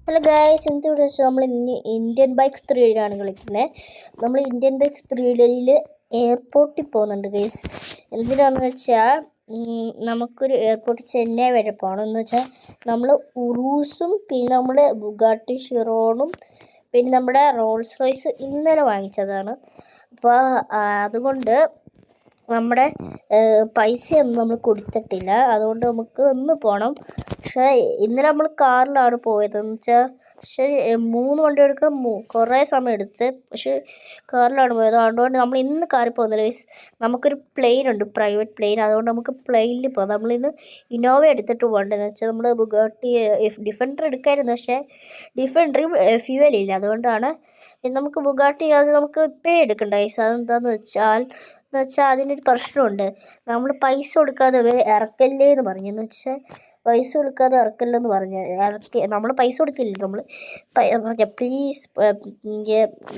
Hello guys, ഇന്നത്തെ video വെച്ചാൽ നമ്മൾ ഇന്ത്യൻ ബൈക്സ് 3 കളിക്കുന്നത്. നമ്മൾ ഇന്ത്യൻ ബൈക്സ് 3 എയർപോർട്ടിൽ പോകുന്നുണ്ട് ഗൈസ്. എന്തിനാണെന്ന് വെച്ചാൽ നമുക്കൊരു എയർപോർട്ട് ചെന്നൈ വരെ പോകണം. എന്ന് വെച്ചാൽ നമ്മൾ ഉറൂസും പിന്നെ നമ്മുടെ ബുഗാട്ടി ഷിറോണും പിന്നെ നമ്മുടെ റോൾസ് റോയ്സ് ഇന്നലെ വാങ്ങിച്ചതാണ്. അപ്പോൾ അതുകൊണ്ട് നമ്മുടെ പൈസയൊന്നും നമ്മൾ കൊടുത്തിട്ടില്ല. അതുകൊണ്ട് നമുക്ക് ഒന്ന് പോകണം. പക്ഷേ ഇന്നലെ നമ്മൾ കാറിലാണ് പോയതെന്ന് വെച്ചാൽ പക്ഷേ 3 വണ്ടി എടുക്കാൻ കുറേ സമയം എടുത്ത്. പക്ഷേ കാറിലാണ് പോയത്. അതുകൊണ്ട് നമ്മൾ ഇന്ന് കാറിൽ പോകുന്നില്ല ഗൈസ്. നമുക്കൊരു പ്ലെയിൻ ഉണ്ട്, പ്രൈവറ്റ് പ്ലെയിൻ. അതുകൊണ്ട് നമുക്ക് പ്ലെയിനിൽ പോകാം. നമ്മളിന്ന് ഇന്നോവ എടുത്തിട്ട് പോകേണ്ടതെന്ന് വെച്ചാൽ നമ്മൾ ബുഗാട്ടി ഡിഫൻഡർ എടുക്കാമായിരുന്നു. പക്ഷേ ഡിഫൻഡറിൽ ഫ്യൂവലില്ല. അതുകൊണ്ടാണ് നമുക്ക് ബുഗാട്ടി അത് നമുക്ക് ഇപ്പോഴേ എടുക്കണ്ട ഗൈസ്. അതെന്താണെന്ന് വെച്ചാൽ അതിനൊരു പ്രശ്നമുണ്ട്. നമ്മൾ പൈസ കൊടുക്കാതെ ഇറക്കല്ലേ എന്ന് പറഞ്ഞു. എന്ന് വെച്ചാൽ പൈസ കൊടുക്കാതെ ഇറക്കല്ലെന്ന് പറഞ്ഞു. നമ്മൾ പൈസ കൊടുത്തില്ല. നമ്മൾ പറഞ്ഞ പ്ലീസ്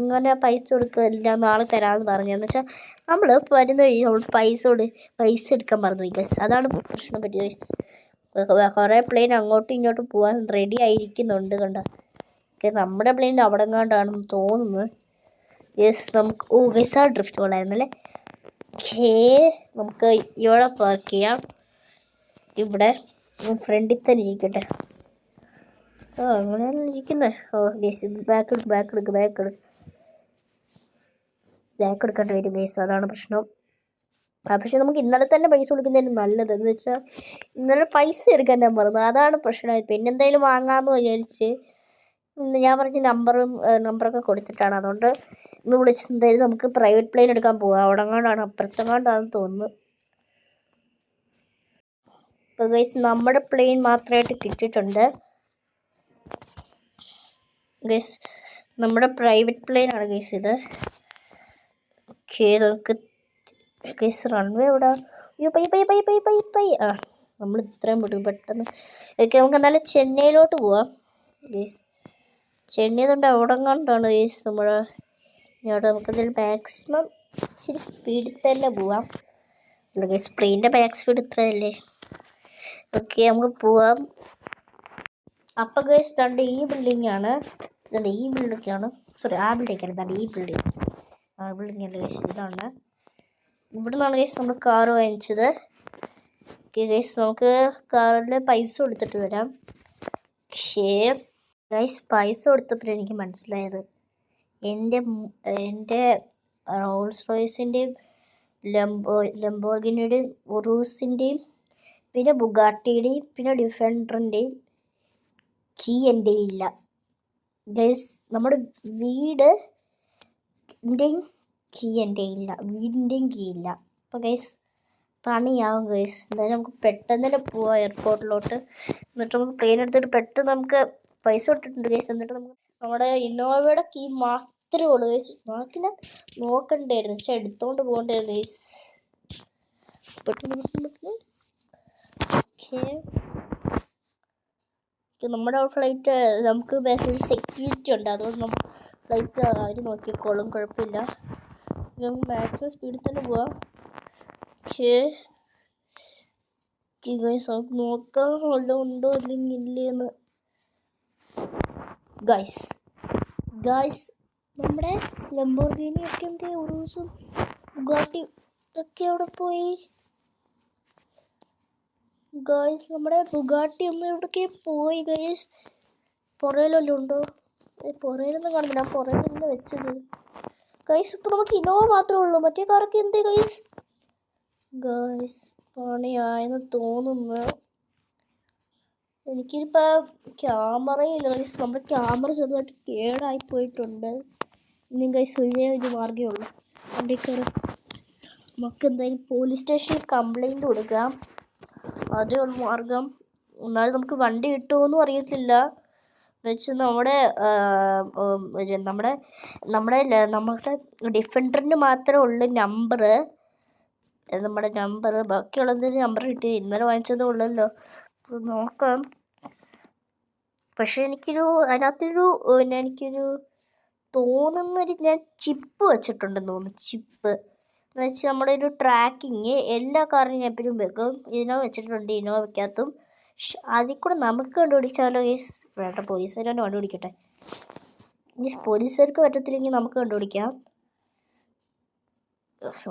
ഇങ്ങനെ പൈസ കൊടുക്കില്ല, നാളെ തരാമെന്ന് പറഞ്ഞു. എന്ന് വെച്ചാൽ നമ്മൾ വരുന്ന വഴി നമ്മൾ പൈസ എടുക്കാൻ മറന്നു പോയി ഗൈസ്. അതാണ് പ്രശ്നം പറ്റിയ ഗൈസ്. കുറേ പ്ലെയിൻ അങ്ങോട്ടും ഇങ്ങോട്ടും പോകാൻ റെഡി ആയിരിക്കുന്നുണ്ട്. കണ്ട നമ്മുടെ പ്ലെയിൻ അവിടെ എങ്ങാണ്ടാണെന്ന് തോന്നുന്നു. യെസ്, നമുക്ക് ഗൈസ് ആ ഡ്രിഫ്റ്റ് കൊള്ളായിരുന്നല്ലേ. നമുക്ക് ഇവിടെ പാർക്ക് ചെയ്യാം. ഇവിടെ ഫ്രണ്ടിൽ തന്നെ ഇരിക്കട്ടെ. അങ്ങനെയാണ് ഇരിക്കുന്നത്. ബാക്ക് എടുക്കേണ്ടി വരും ഗൈസ്. അതാണ് പ്രശ്നം. പക്ഷെ നമുക്ക് ഇന്നലെ തന്നെ പൈസ കൊടുക്കുന്നതിന് നല്ലത്. എന്ന് വെച്ചാൽ ഇന്നലെ പൈസ എടുക്കാൻ ഞാൻ പറഞ്ഞു. അതാണ് പ്രശ്നമായത്. പിന്നെ എന്തായാലും വാങ്ങാമെന്ന് വിചാരിച്ച് ഞാൻ പറഞ്ഞ നമ്പറൊക്കെ കൊടുത്തിട്ടാണ്. അതുകൊണ്ട് ഇന്ന് വിളിച്ചത് എന്തായാലും നമുക്ക് പ്രൈവറ്റ് പ്ലെയിൻ എടുക്കാൻ പോകാം. അവിടെ കൊണ്ടാണ് അപ്പുറത്തെങ്ങാണ്ടാണെന്ന് തോന്നുന്നു. ഇപ്പോൾ ഗൈസ് നമ്മുടെ പ്ലെയിൻ മാത്രമായിട്ട് കിട്ടിയിട്ടുണ്ട് ഗൈസ്. നമ്മുടെ പ്രൈവറ്റ് പ്ലെയിനാണ് ഗൈസ് ഇത്. ഓക്കെ, നമുക്ക് ഗൈസ് റൺവേ എവിടെ? അയ്യോ പൈ നമ്മൾ ഇത്രയും വിടും പെട്ടെന്ന്. ഓക്കെ, നമുക്ക് എന്നാലും ചെന്നൈയിലോട്ട് പോവാം ഗൈസ്. ചെന്നൈ തൊണ്ട് അവിടെ കൊണ്ടാണ് ഗൈസ് നമ്മുടെ ഇവിടെ. നമുക്കെന്തായാലും മാക്സിമം ഇച്ചിരി സ്പീഡിൽ തന്നെ പോവാം. അല്ല ഗൈസ്, പ്ലെയിനിൻ്റെ ബാക്ക് സ്പീഡ് ഇത്രയല്ലേ. ഓക്കെ, നമുക്ക് പോവാം. അപ്പം ഗൈസ് തണ്ട് ഈ ബിൽഡിങ്ങാണ്. ഈ ബിൽഡിങ്ങാണ്, സോറി ആ ബിൽഡിങ്ങാണ്. തണ്ട് ഈ ബിൽഡിംഗ് അല്ലേ ഗൈസ്, ഇതാണ്. ഇവിടെ നിന്നാണ് ഗൈസ് നമ്മൾ കാറ് വാങ്ങിച്ചത്. ഓക്കെ ഗൈസ്, നമുക്ക് കാറിൽ പൈസ കൊടുത്തിട്ട് വരാം. പക്ഷേ ഗൈസ് പൈസ കൊടുത്തപ്പോൾ എനിക്ക് മനസ്സിലായത് എൻ്റെ റോൾസ് റോയ്സിൻ്റെയും ലംബോർഗിനിയുടെയും ഉറൂസിൻ്റെയും പിന്നെ ബുഗാട്ടിയുടെയും പിന്നെ ഡിഫൻഡറിൻ്റെയും കീ എൻ്റെ ഇല്ല ഗൈസ്. നമ്മുടെ വീടിൻ്റെയും കീ എൻ്റെ ഇല്ല. അപ്പോൾ ഗൈസ് പണിയാവും ഗൈസ്. എന്തായാലും നമുക്ക് പെട്ടെന്ന് തന്നെ പോവാം എയർപോർട്ടിലോട്ട്. എന്നിട്ട് നമുക്ക് പ്ലെയിൻ എടുത്തിട്ട് പെട്ടെന്ന് നമുക്ക് പൈസ കൊടുത്തിട്ടുണ്ട് ഗൈസ്. എന്നിട്ട് നമുക്ക് നമ്മുടെ ഇന്നോവയുടെ കീ മാത്രമേ ഉള്ളൂ ഗൈസ്. ബാക്കി ഞാൻ നോക്കണ്ടായിരുന്നു. പക്ഷെ എടുത്തോണ്ട് പോകണ്ടായിരുന്നു ഗൈസ്. പെട്ടെന്ന് നമ്മുടെ ഫ്ലൈറ്റ് നമുക്ക് ബസ്സിൽ സെക്യൂരിറ്റി ഉണ്ട്. അതുകൊണ്ട് നമ്മൾ ഫ്ലൈറ്റ് ആര് നോക്കിക്കോളും, കുഴപ്പമില്ല. നമുക്ക് മാക്സിമം സ്പീഡിൽ തന്നെ പോവാം. പക്ഷേ നോക്കാം വല്ലതും ഉണ്ടോ അല്ലെങ്കിൽ ഇല്ലേന്ന്. ഗൈസ് നമ്മുടെ ലംബോർഗിനിയൊക്കെ എന്തേ, ഉറൂസും ബുഗാട്ടി ഒക്കെ അവിടെ പോയി ഗൈസ്. നമ്മുടെ ബുഗാട്ടി ഒന്നും എവിടേക്ക് പോയി ഗൈസ്. പുറയിലല്ലോ ഉണ്ടോ? പുറയിലൊന്നും കാണുന്നില്ല. പുറയിലൊന്നും വെച്ചത് ഗൈസ്. ഇപ്പോൾ നമുക്ക് ഇന്നോവ മാത്രമേ ഉള്ളൂ. മറ്റേ കാറൊക്കെ എന്തേ ഗൈസ് പണിയായെന്ന് തോന്നുന്നു. എനിക്കിപ്പോൾ ക്യാമറയില്ല ഗൈസ്. നമ്മുടെ ക്യാമറ ചെറുതായിട്ട് കേടായി പോയിട്ടുണ്ട്. ഇനി ഗൈസ് ഒരു മാർഗ്ഗമേ ഉള്ളൂ. വണ്ടി കയറി നമുക്ക് എന്തായാലും പോലീസ് സ്റ്റേഷനിൽ കംപ്ലൈൻറ്റ് കൊടുക്കാം. അതേ ഉള്ളൂ മാർഗം. എന്നാലും നമുക്ക് വണ്ടി കിട്ടുമോയെന്നും അറിയത്തില്ല. എന്നുവെച്ചാൽ നമ്മുടെ ഡിഫൻഡറിന് മാത്രമേ ഉള്ളൂ നമ്പർ. ബാക്കിയുള്ളതിന് നമ്പർ കിട്ടി. ഇന്നലെ വാങ്ങിച്ചതേ ഉള്ളല്ലോ. നോക്കാം. പക്ഷെ എനിക്കൊരു തോന്നുന്നൊരു ഞാൻ ചിപ്പ് വെച്ചിട്ടുണ്ടെന്ന് തോന്നുന്നു. ചിപ്പ് എന്ന് വെച്ചാൽ നമ്മുടെ ഒരു ട്രാക്കിങ് എല്ലാ കാറിനും എപ്പോഴും വെക്കും. ഇനോവ വെച്ചിട്ടുണ്ട്, ഇനോവ വെക്കാത്തും. അതിൽ കൂടെ നമുക്ക് കണ്ടുപിടിച്ചാലോ ഗൈസ്? വേണ്ട, പോലീസുകാർ തന്നെ കണ്ടുപിടിക്കട്ടെ. ഗൈസ് പോലീസുകാർക്ക് പറ്റത്തില്ലെങ്കിൽ നമുക്ക് കണ്ടുപിടിക്കാം.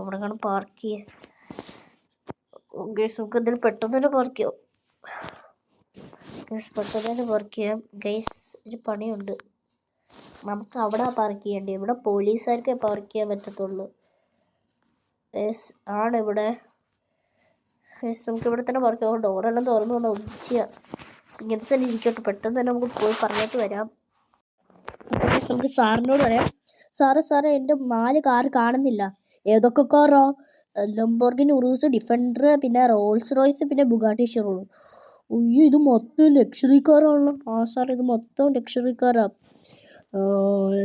ഇവിടെ കാണും പാർക്ക് ചെയ്യാം. ഗൈസ് നമുക്ക് എന്തെങ്കിലും പെട്ടെന്ന് തന്നെ പാർക്ക് ചെയ്യാം. ഗൈസ് പെട്ടെന്ന് തന്നെ പാർക്ക് ചെയ്യാം. ഗൈസ് ഒരു പണിയുണ്ട്, നമുക്ക് അവിടെ പാർക്ക് ചെയ്യേണ്ടി. ഇവിടെ പോലീസുകാർക്ക് പാർക്ക് ചെയ്യാൻ പറ്റത്തുള്ളൂ. ഗൈസ് ആണ് ഇവിടെ. ഗൈസ് നമുക്ക് ഇവിടെ തന്നെ പാർക്ക് ചെയ്യാം. ഡോറെല്ലാം തുറന്നു വന്നാൽ ഒഴിച്ചാൽ ഇങ്ങനെ തന്നെ ഇരിക്കട്ടെ. പെട്ടെന്ന് തന്നെ നമുക്ക് പോയി പറഞ്ഞിട്ട് വരാം. ഗൈസ് നമുക്ക് സാറിനോട് പറയാം, സാറേ എൻ്റെ 4 കാർ കാണുന്നില്ല. ഏതൊക്കെ കാറാ? ലംബോർഗിനി ഉറൂസ്, ഡിഫൻഡർ, പിന്നെ റോൾസ് റോയ്സ്, പിന്നെ ബുഗാട്ടി ഷിറോൺ. അയ്യോ ഇത് മൊത്തം ലക്ഷറി കാറാണല്ലോ. സാർ ഇത് മൊത്തം ലക്ഷറി കാറാ.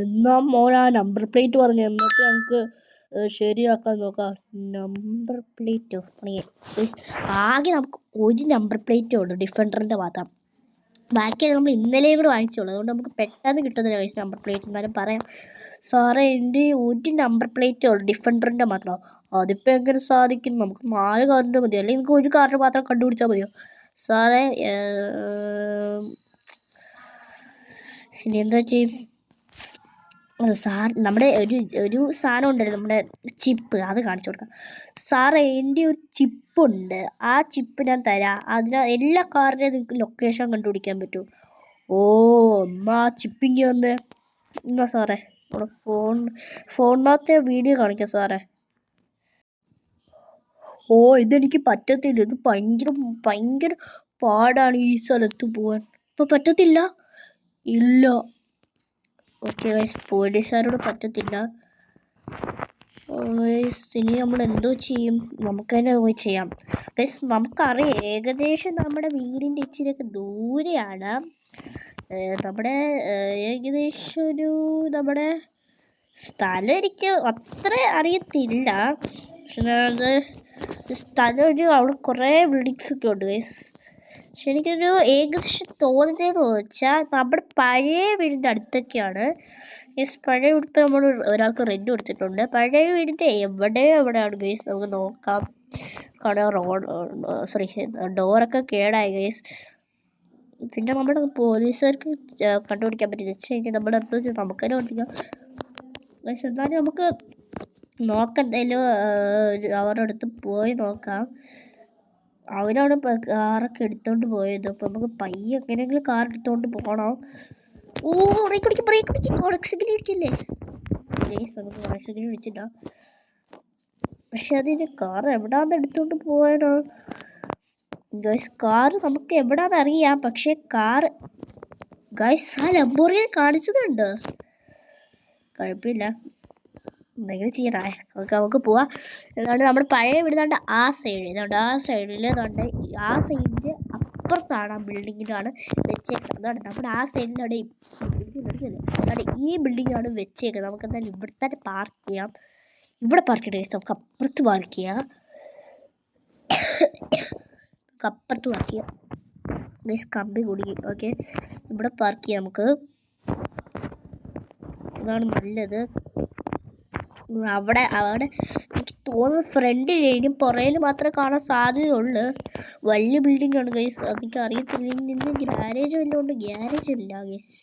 എന്നാ മോനാ നമ്പർ പ്ലേറ്റ് പറഞ്ഞു, എന്നിട്ട് നമുക്ക് ശരിയാക്കാൻ നോക്കാം. Number Plato? ആകെ നമുക്ക് ഒരു നമ്പർ പ്ലേറ്റേ ഉള്ളൂ, ഡിഫൻഡറിൻ്റെ മാത്രം. ബാക്കി നമ്മൾ ഇന്നലെയും കൂടെ വാങ്ങിച്ചോളൂ. അതുകൊണ്ട് നമുക്ക് പെട്ടെന്ന് കിട്ടുന്നില്ല വയസ്സ് നമ്പർ പ്ലേറ്റ്. എന്നാലും പറയാം, സാറേ എൻ്റെ ഒരു നമ്പർ പ്ലേറ്റേ ഉള്ളൂ, ഡിഫൻഡറിൻ്റെ മാത്രം. അതിപ്പോൾ എങ്ങനെ സാധിക്കും? നമുക്ക് 4 കാറിൻ്റെ മതിയോ, അല്ലെങ്കിൽ നിങ്ങൾക്ക് ഒരു കാറിൻ്റെ മാത്രം കണ്ടുപിടിച്ചാൽ മതിയോ സാറേ? ഇനി എന്താ ചെയ്യും സാർ? നമ്മുടെ ഒരു സാധനം ഉണ്ടല്ലോ, നമ്മുടെ ചിപ്പ്, അത് കാണിച്ചു കൊടുക്കാം. സാറേ എൻ്റെ ഒരു ചിപ്പുണ്ട്, ആ ചിപ്പ് ഞാൻ തരാം. എല്ലാ കാറിൻ്റെയും നിങ്ങൾക്ക് ലൊക്കേഷൻ കണ്ടുപിടിക്കാൻ പറ്റും. ഓ എന്നാ ചിപ്പിങ്ങി വന്ന് എന്നാ സാറേ നമ്മുടെ ഫോണിനകത്തെ വീഡിയോ കാണിക്കാം സാറേ. ഓ ഇതെനിക്ക് പറ്റത്തില്ല, ഇത് ഭയങ്കര പാടാണ് ഈ സ്ഥലത്ത് പോകാൻ. ഇപ്പം പറ്റത്തില്ല. ഇല്ല. ഓക്കെ ഗൈസ്, പോലീസുകാരോട് പറ്റത്തില്ല. ഇനി നമ്മൾ എന്തോ ചെയ്യും? നമുക്ക് തന്നെ പോയി ചെയ്യാം ഗൈസ്. നമുക്കറിയാം ഏകദേശം നമ്മുടെ വീടിൻ്റെ ഇച്ചിരിയൊക്കെ ദൂരെയാണ്. നമ്മുടെ ഏകദേശം നമ്മുടെ സ്ഥലം എനിക്ക് അത്ര അറിയത്തില്ല. പക്ഷെ സ്ഥലം അവിടെ കുറേ ബിൽഡിങ്സൊക്കെ ഉണ്ട് ഗൈസ്. പക്ഷെ എനിക്കൊരു ഏകദേശം തോന്നുന്നതെന്ന് വെച്ചാൽ നമ്മുടെ പഴയ വീടിൻ്റെ അടുത്തൊക്കെയാണ്. ഗൈസ് പഴയ വീടിപ്പോൾ നമ്മൾ ഒരാൾക്ക് റെൻറ്റ് കൊടുത്തിട്ടുണ്ട്. പഴയ വീടിൻ്റെ എവിടെയാണ് ഗൈസ്? നമുക്ക് നോക്കാം. ഡോറൊക്കെ കേടായി ഗൈസ്. പിന്നെ നമ്മുടെ പോലീസുകാർക്ക് കണ്ടുപിടിക്കാൻ പറ്റില്ല. വെച്ച് കഴിഞ്ഞാൽ നമ്മുടെ അടുത്ത് വെച്ച് നമുക്ക് തന്നെ കണ്ടുപിടിക്കാം ഗൈസ്. എന്നാലും നമുക്ക് നോക്കാം, എന്തായാലും അവരുടെ അടുത്ത് പോയി നോക്കാം. അവരാണ് കാറൊക്കെ എടുത്തോണ്ട് പോയത്. അപ്പോൾ നമുക്ക് പയ്യെ എങ്ങനെയെങ്കിലും കാർ എടുത്തോണ്ട് പോകണം. ഓ ബ്രേക്ക് പിടിക്കില്ലേ ഗൈസ്? നമുക്ക് ഓണക്സിജൻ പിടിച്ചില്ല. പക്ഷെ അതിന് കാർ എവിടാന്ന് എടുത്തോണ്ട് പോയാലോ ഗൈസ്? കാർ നമുക്ക് എവിടാന്ന് അറിയാം, പക്ഷെ കാർ ഗൈസ് ആ ലംബോർഗിനി കാണിച്ചതുണ്ട്. കുഴപ്പമില്ല, എന്തെങ്കിലും ചെയ്യണേ. നമുക്ക് പോവാം. ഏതാണ്ട് നമ്മുടെ പഴയ വീടുതാണ്ട് ആ സൈഡ്, ഏതാണ്ട് ആ സൈഡിൽ ഏതാണ്ട് ആ സൈഡിൻ്റെ അപ്പുറത്താണ്, ആ ബിൽഡിങ്ങിലാണ് വെച്ചേക്കുന്നത്. അതാണ് നമ്മുടെ ആ സൈഡിലാണ് ഈ ബിൽഡിങ്ങാണ് വെച്ചേക്കുന്നത്. നമുക്ക് എന്തായാലും ഇവിടെ തന്നെ പാർക്ക് ചെയ്യാം. ഇവിടെ പാർക്ക് ചെയ്യണം. നമുക്ക് അപ്പുറത്ത് പാർക്ക് ചെയ്യാം. അപ്പുറത്ത് പാർക്ക് ചെയ്യാം ഗൈസ്. കമ്പി കുടുങ്ങി. ഓക്കെ ഇവിടെ പാർക്ക് ചെയ്യാം നമുക്ക്. ഇതാണ് നല്ലത്. അവിടെ എനിക്ക് തോന്നുന്നു ഫ്രണ്ടിൽ ഇനി പുറയിൽ മാത്രമേ കാണാൻ സാധ്യതയുള്ളൂ. വലിയ ബിൽഡിംഗ് ആണ് ഗൈസ്. അതെനിക്ക് അറിയത്തില്ല. ഗ്യാരേജ് വല്ലതും ഉണ്ട്? ഗ്യാരേജ് ഇല്ല ഗൈസ്.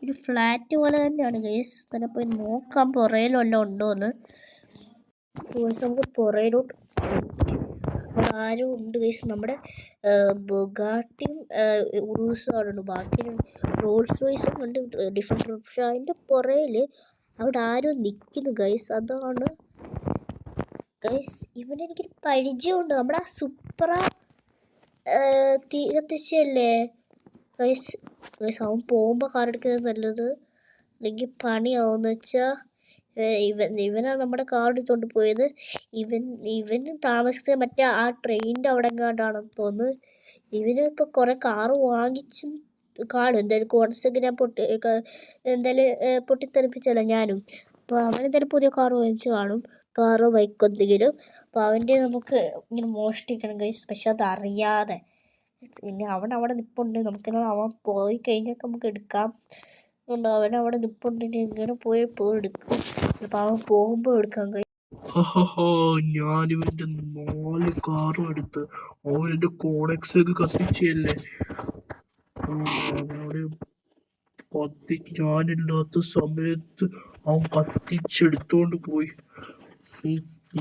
ഒരു ഫ്ലാറ്റ് പോലെ തന്നെയാണ് ഗൈസ്. തന്നെ പോയി നോക്കാം പുറയിലും വല്ലതും ഉണ്ടോ എന്ന്. നമുക്ക് പുറയിലോട്ട് ആരും ഉണ്ട് ഗൈസ്. നമ്മുടെ ബുഗാട്ടിയും ഉറൂസുകളുണ്ട്. ബാക്കി റോൾസ് റോയ്സും ഉണ്ട്, ഡിഫറെൻറ്റ്. പക്ഷേ അതിൻ്റെ പുറയിൽ അവിടെ ആരും നിൽക്കുന്നു ഗൈസ്. അതാണ് ഗൈസ്. ഇവനെനിക്കൊരു പരിചയമുണ്ട്. നമ്മുടെ ആ സൂപ്പറ തീ കത്തിച്ചല്ലേ ഗൈസ്. അവൻ പോകുമ്പോൾ കാർ എടുക്കുന്നത് നല്ലത്, അല്ലെങ്കിൽ പണിയാവുമെന്ന് വെച്ചാൽ ഇവനാണ് നമ്മുടെ കാർ എടുത്തുകൊണ്ട് പോയത്. ഇവന് താമസിക്കുന്നത് മറ്റേ ആ ട്രെയിനിൻ്റെ അവിടെ എങ്ങാണ്ടാണെന്ന് തോന്നുന്നു. ഇവന് ഇപ്പോൾ കുറേ കാറ് വാങ്ങിച്ചും കാണും. എന്തായാലും കോൺസൊക്കെ ഞാൻ എന്തായാലും പൊട്ടിത്തെറിപ്പിച്ചല്ല ഞാനും. അപ്പോൾ അവനെന്തായാലും പുതിയ കാറ് വാങ്ങിച്ച് കാണും, കാറോ ബൈക്കോ എന്തെങ്കിലും. അപ്പോൾ അവൻ്റെ നമുക്ക് ഇങ്ങനെ മോഷ്ടിക്കണം ഗൈസ്, പക്ഷെ അതറിയാതെ. പിന്നെ അവിടെ നിൽപ്പുണ്ട്. നമുക്കെന്നാൽ അവൻ പോയി കഴിഞ്ഞാൽ നമുക്ക് എടുക്കാം. അവനവിടെ നിൽപ്പുണ്ട്. ഇങ്ങനെ പോയി എടുക്കും. അപ്പോൾ അവൻ പോകുമ്പോൾ എടുക്കാം ഗൈസ്. ഹഹഹാ, ഞാനിവന്റെ 4 കാറും എടുത്ത് അവനെന്റെ കോണക്സൊക്കെ കത്തിച്ചല്ലേ. അവനോട് ഞാനില്ലാത്ത സമയത്ത് അവൻ കത്തിച്ചെടുത്തോണ്ട് പോയി.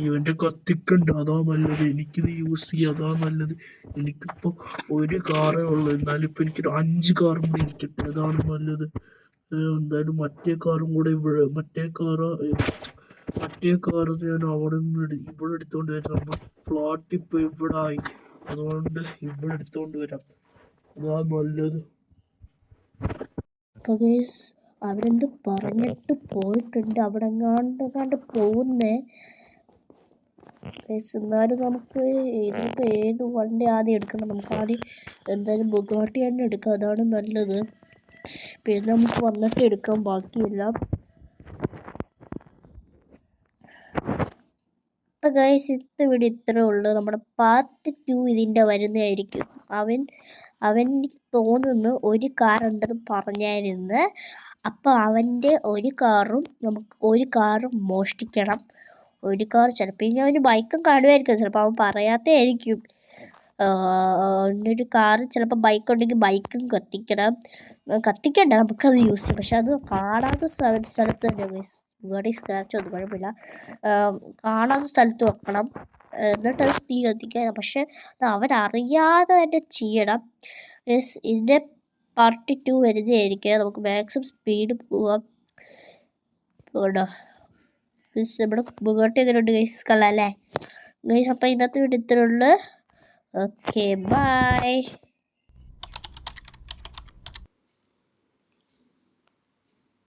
ഇവന്റെ കത്തിക്കണ്ട, അതാ നല്ലത്. എനിക്കിത് യൂസ് ചെയ്യാം, അതാ നല്ലത്. എനിക്കിപ്പോ ഒരു കാറേ ഉള്ളൂ, എന്നാലും ഇപ്പൊ എനിക്കൊരു 5 കാറും കൂടി ഇരിക്കട്ടെ, അതാണ് നല്ലത്. എന്തായാലും മറ്റേ കാറും കൂടെ മറ്റേ കാറ് ഞാൻ അവിടെ നിന്ന് ഇവിടെ എടുത്തോണ്ട് വരാം. നമ്മൾ ഫ്ലാറ്റ് ഇപ്പൊ ഇവിടെ ആയി, അതുകൊണ്ട് ഇവിടെ എടുത്തോണ്ട് വരാം, അതാ നല്ലത്. അവരെന്ത് പറഞ്ഞിട്ട് പോയിട്ടുണ്ട്, അവിടെ എങ്ങാണ്ട് പോകുന്നേ. എന്നാലും നമുക്ക് ഇതിപ്പോൾ ഏത് വണ്ടി ആദ്യം എടുക്കണം? നമുക്ക് ആദ്യം എന്തായാലും ബുഗാട്ടി തന്നെ എടുക്കാം, അതാണ് നല്ലത്. പിന്നെ നമുക്ക് വന്നിട്ട് എടുക്കാം ബാക്കിയെല്ലാം. അപ്പോൾ ഗൈസ്, ഇന്നത്തെ വീഡിയോ ഇത്രേ ഉള്ളൂ. നമ്മുടെ പാർട്ട് 2 ഇതിൻ്റെ വരുന്നതായിരിക്കും. അവൻ തോന്നുന്നു ഒരു കാർ ഉണ്ടെന്ന് പറഞ്ഞായിരുന്നു. അപ്പോൾ അവൻ്റെ ഒരു കാറും മോഷ്ടിക്കണം. ഒരു കാർ ചിലപ്പോൾ ഇനി അവന് ബൈക്കും കാണുമായിരിക്കും, ചിലപ്പോൾ അവൻ പറയാത്തതായിരിക്കും. ഒരു കാറ് ചിലപ്പോൾ ബൈക്ക് ഉണ്ടെങ്കിൽ ബൈക്കും കത്തിക്കണ്ട, നമുക്കത് യൂസ് ചെയ്യാം. പക്ഷെ അത് കാണാത്ത സ്ഥലത്ത് തന്നെ ഗൈസ്. ബുഗാട്ടി സ്ക്രാച്ച് ഒന്നും കുഴപ്പമില്ല, കാണാത്ത സ്ഥലത്ത് വെക്കണം, എന്നിട്ടത് തീ കത്തിക്കുക. പക്ഷെ അത് അവരറിയാതെ തന്നെ ചെയ്യണം. ഇതിൻ്റെ പാർട്ട് 2 വരുന്നതായിരിക്കും. നമുക്ക് മാക്സിമം സ്പീഡ് പോവാം. നമ്മുടെ ബുഗാട്ടി എങ്ങനെയുണ്ട് ഗൈസ്? കൊള്ളാം അല്ലേ ഗൈസ്? അപ്പോൾ ഇന്നത്തെ വീഡിയോ ഇത്രേ ഉള്ളൂ. Okay, by.